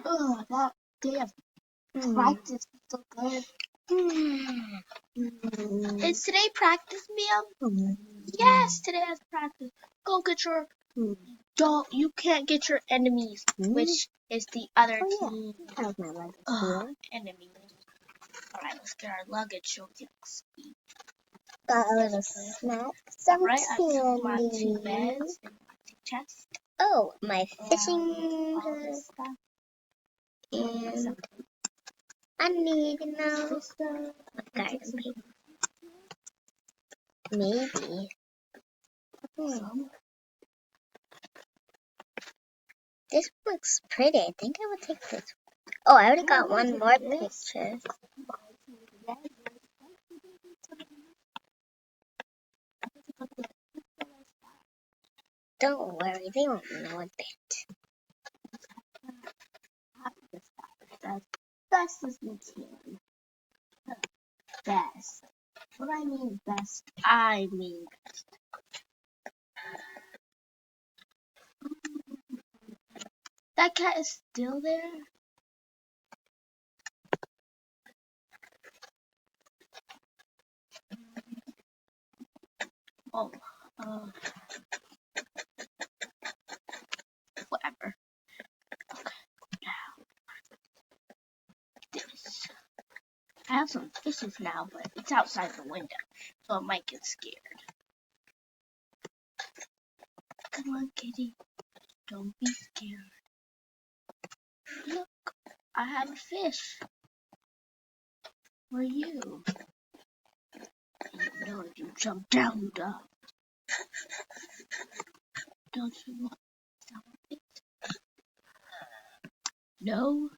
Oh, that day of practice was so good. Is today practice, ma'am? Yes, today is practice. Go get your. You can't get your enemies, which is the other team. How's my luggage Enemies. Alright, let's get our luggage. Show the speed. Got a little snack, some Right, I took my 2 candy. beds and my 2 chests. Oh, my fishing All this stuff. and I need to know This stuff. garden paper. Maybe. This looks pretty. I think I would take this. Oh, I already got one more picture. Don't worry, they won't know a bit. Best as we can. Best. What I mean best, I mean best. That cat is still there? Oh, whatever. Okay, now. This. I have some fishes now, but it's outside the window, so it might get scared. Come on, kitty. Don't be scared. Look, I have a fish. Where are you? You know if you jump down, you die. Don't you want some of it? No?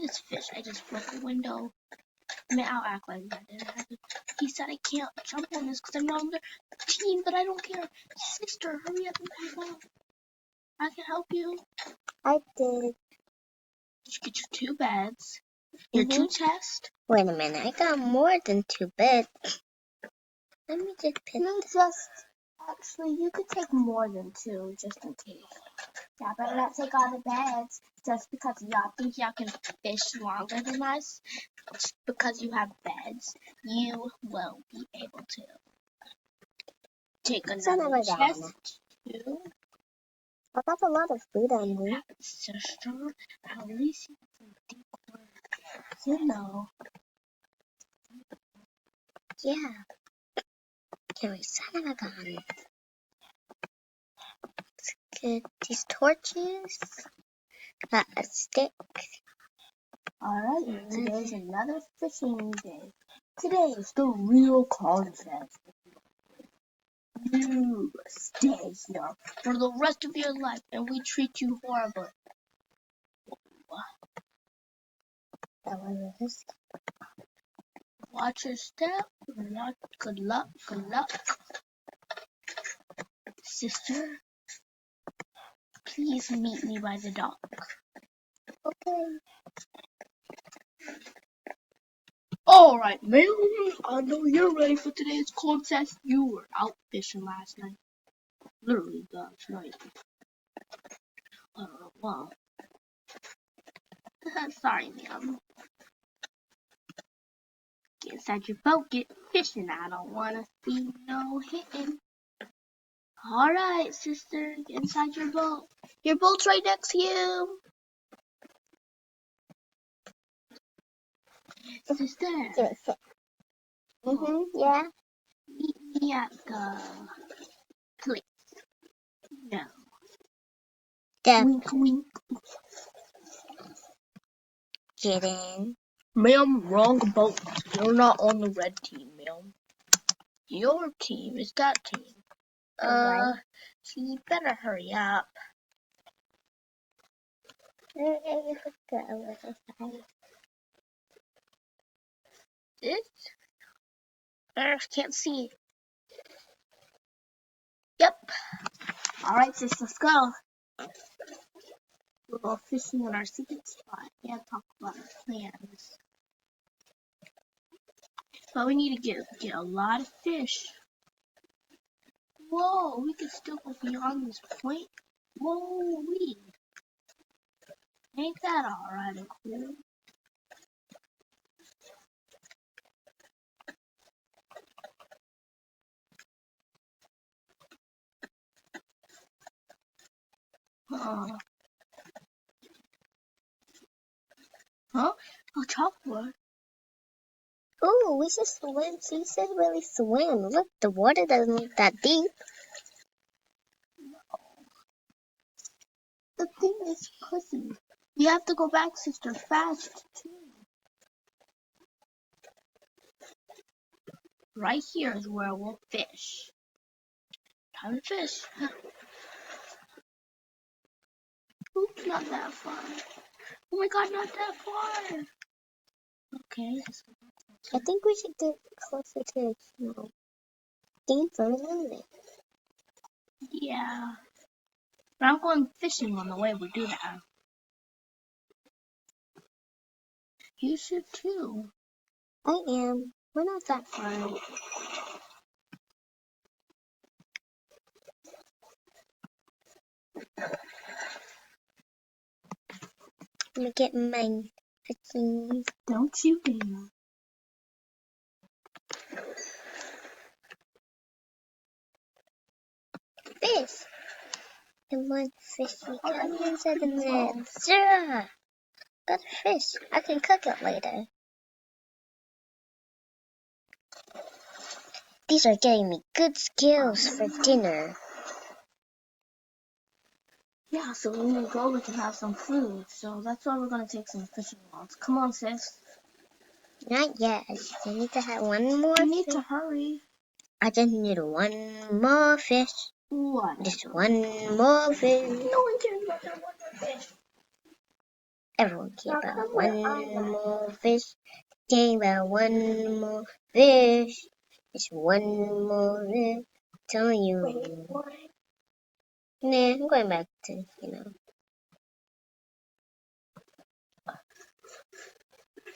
This fish, I just broke a window. I mean, I'll act like I didn't have it. He said I can't jump on this because I'm not on the team, but I don't care. Sister, hurry up and come on. I can help you. I did. You should get your 2 beds, your 2 chests. Wait a minute, I got more than 2 beds. Let me just pick Actually, you could take more than 2, just in case. Yeah, but not take all the beds, just because y'all think y'all can fish longer than us. Just because you have beds, you will be able to take another chest, too. I got a lot of food on me. Sister, at least you can think words. You know. Yeah. Can we son of a gun? Let's get these torches. Got a stick. Alright, today's another fishing day. Today is the real contest. You stay here for the rest of your life and we treat you horribly. Watch your step. Good luck. Good luck. Sister, please meet me by the dock. Okay. Alright, ma'am. I know you're ready for today's contest. You were out fishing last night. Literally last night. Well. Sorry, ma'am. Get inside your boat, get fishing. I don't want to see no hitting. Alright, sister, get inside your boat. Your boat's right next to you. Sister. Yeah. Meet me at the place. No. Wink, wink. Get in. Ma'am, wrong boat. You're not on the red team, ma'am. Your team is that team. Right. So you better hurry up. This? I can't see. Yep. Alright, sis, let's go. We'll go fishing in our secret spot and talk about our plans. But we need to get a lot of fish. Whoa, we can still go beyond this point. Whoa, Ain't that alright and cool? Huh? Huh? A chalkboard. Ooh, we should swim. She should really swim. Look, the water doesn't look that deep. The thing is pussy. We have to go back, sister, fast, too. Right here is where we'll fish. Time to fish. Oops, not that far. Oh my god, not that far. Okay. I think we should get closer to the snow. Deeper than this. Yeah. But I'm going fishing on the way we do that. You should too. I am. We're not that far. Let me get mine. Fishing. Don't you dare. Fish. And one fish we got Alright, inside the pretty net. small. Sure. Got a fish. I can cook it later. These are getting me good skills for dinner. Yeah, so when we go, we can have some food. So that's why we're gonna take some fishing rods. Come on, sis. Not yet. I need to have one more You need fish. to hurry. I just need one more fish. What? Just one more fish. No one cares about that one more fish. Everyone cares Now about come where one I'm at. more fish. Caring about one more fish. Just one more fish. Telling you. Wait, what? Nah, I'm going back to,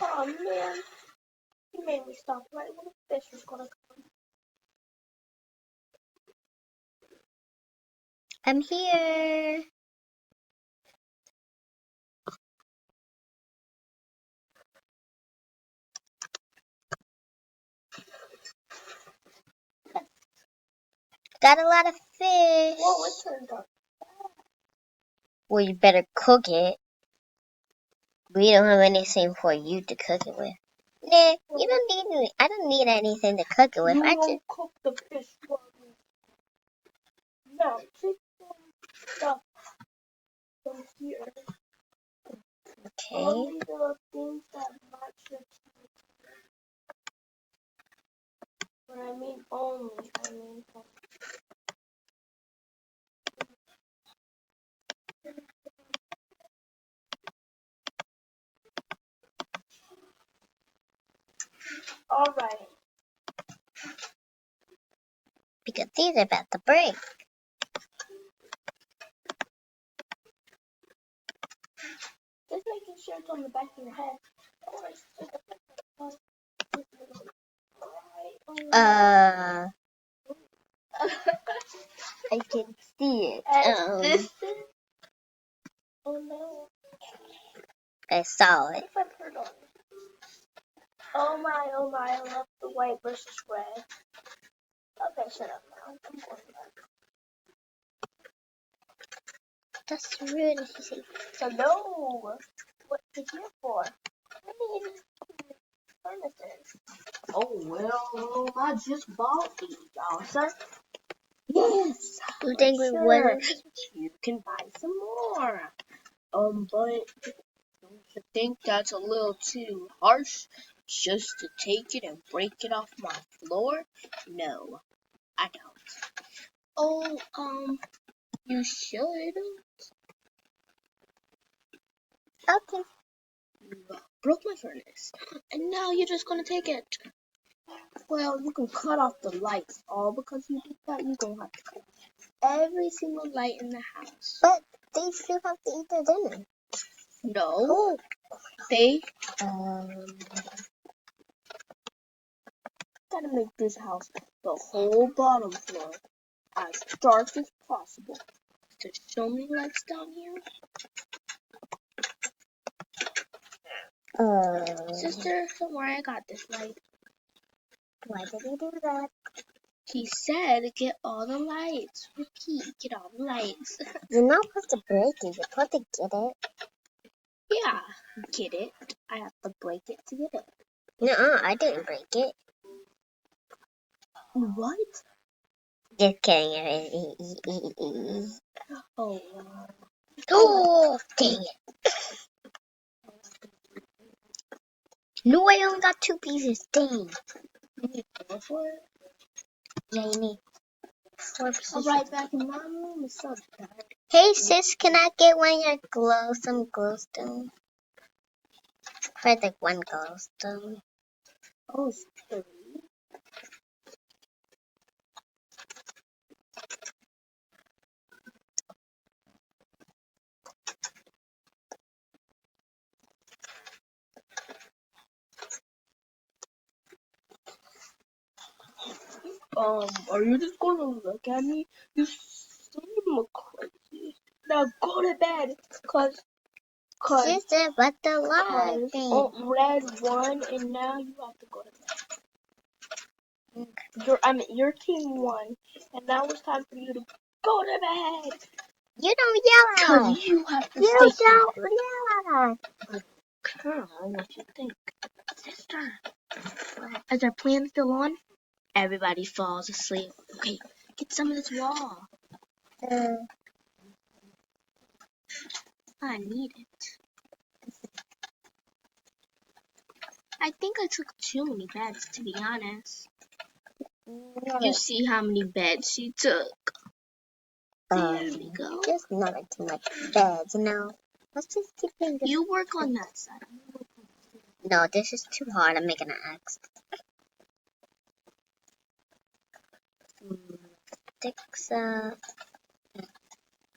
Oh man, you made me stop right when the fish was gonna come. I'm here. Got a lot of fish. Whoa, it turned up. Well, you better cook it. We don't have anything for you to cook it with. Nah, you don't need me. I don't need anything to cook it with. You I won't just cook the fish for me. Now, take some stuff from here. okay. Only the things that match your teeth. When I mean only, I mean only. Alright. Because these are about to break. Just making sure it's on the back of your head. I can see it. And this is... Oh no. I saw it. What if I put it on? Oh my, I love the white versus red. Okay, shut up now. I'm going back. That's rude. So no! What's it here for? I mean, furnaces. Oh well, I just bought these, y'all, sir. Yes! You think we Sure, win? you can buy some more. But don't you think that's a little too harsh? Just to take it and break it off my floor? No, I don't. Oh, you should. Okay. You broke my furnace, and now you're just gonna take it. Well, you can cut off the lights, all because you did that. You're gonna have to cut every single light in the house. But they still have to eat their dinner. No, they gotta make this house the whole bottom floor as dark as possible. There's so many lights down here. Sister, don't worry, I got this light. Why did he do that? He said, get all the lights. Repeat, get all the lights. You're not supposed to break it. You're supposed to get it. Yeah, get it. I have to break it to get it. No, I didn't break it. What? Just kidding. Oh, Oh, dang it. No, I only got 2 pieces. Dang. you need 4 for it? Yeah, you need 4 pieces. I'll right back in my room. It's so dark. Hey, sis, can I get one of your some glowstone? For like 1 glowstone. Oh, it's 3. Are you just gonna look at me? You seem crazy. Now go to bed, cause Sister, but the light thing. red won, and now you have to go to bed. Your team won, and now it's time for you to go to bed. You don't yell at us. Cause you have to You stay don't yell at us. here. What you think, sister? Is our plan still on? Everybody falls asleep. Okay, get some of this wall. I need it. I think I took too many beds, to be honest. You see how many beds she took. There we go. Just not too much beds, Let's just keep thinking. You work on that side. No, this is too hard. I'm making an axe. Sticks up.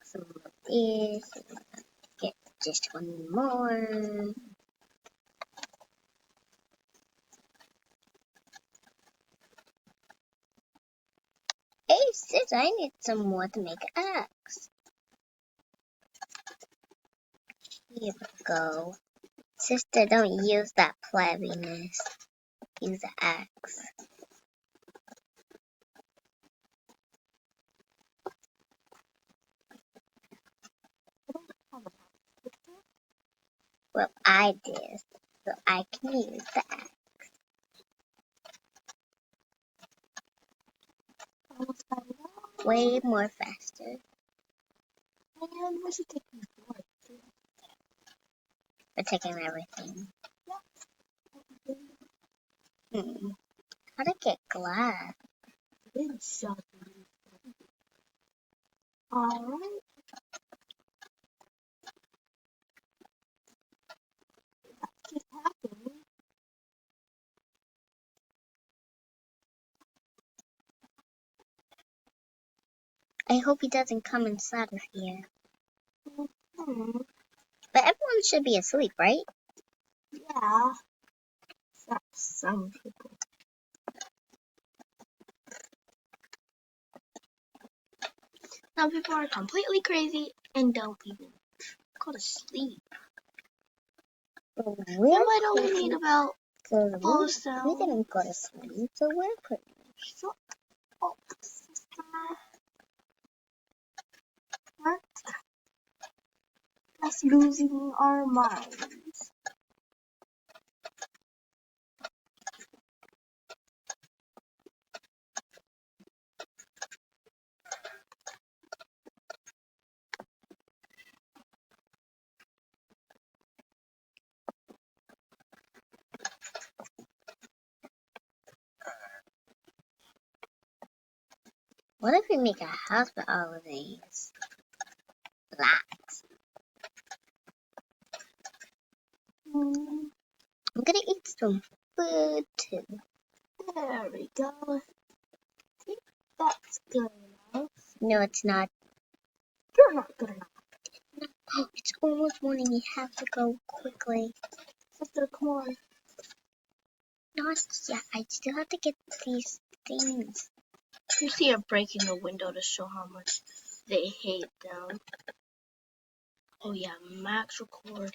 Some of this. Get just 1 more. Hey, sis, I need some more to make an axe. Here we go. Sister, don't use that plabbiness. Use the axe. Well, I did, so I can use the axe. Way more faster. And we should take these boards. We're taking everything. How to get glass? Big shot. Alright. That's just happening. I hope he doesn't come inside of here. Mm-hmm. But everyone should be asleep, right? Yeah. Except some people. Some people are completely crazy and don't even go to sleep. We're I don't need about we didn't go to sleep, so we're pretty. Shut up, sister. What? That's losing our minds. What if we make a house with all of these blocks? I'm gonna eat some food too. There we go. I think that's good enough. No, it's not. You're not good enough. Oh, it's almost morning. We have to go quickly. Sister, come on. Not yet. I still have to get these things. You see her breaking a window to show how much they hate them. Oh yeah, max recording.